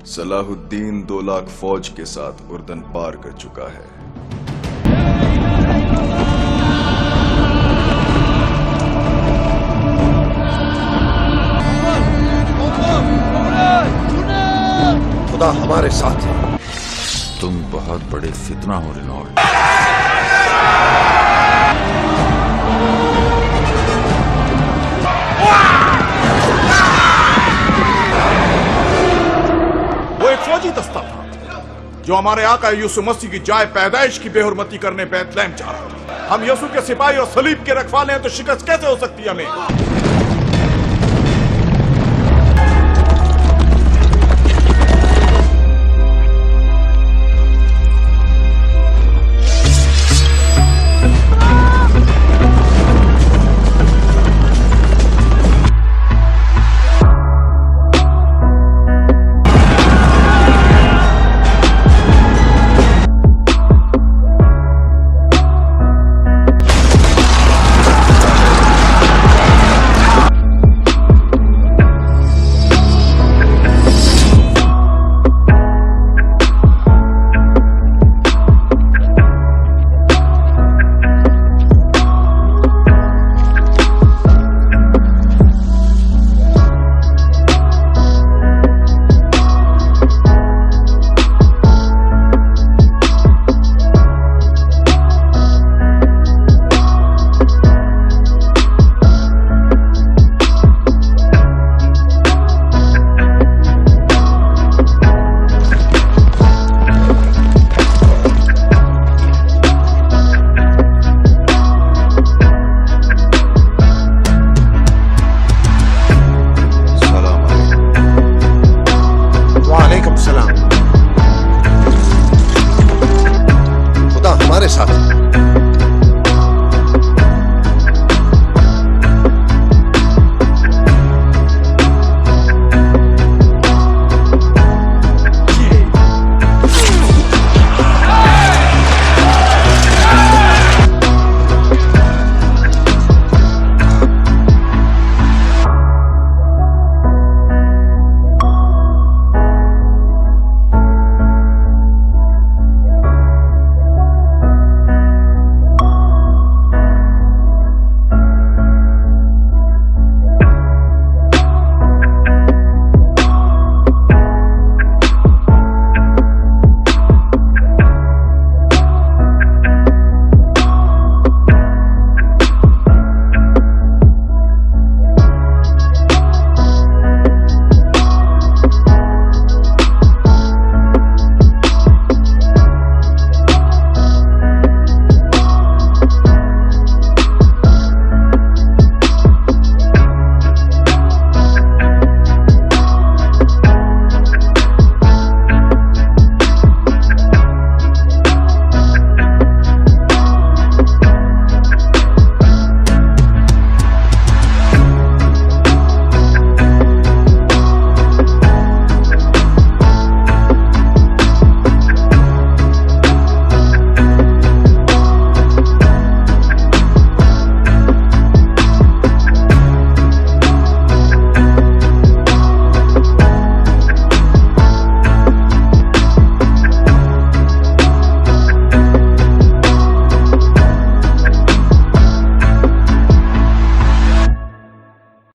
सलाहुद्दीन 2 लाख फौज के साथ उर्दन पार कर चुका है। खुदा हमारे साथ है। तुम बहुत बड़े फितना हो रेनॉल्ड। वो एक फौजी दस्ता था जो हमारे आका यूसुफ मसीह की जाए पैदाइश की बेहुरमती करने बैतलहम जा रहा था। हम यीशु के सिपाही और सलीब के रखवाले हैं, तो शिकस्त कैसे हो सकती है हमें?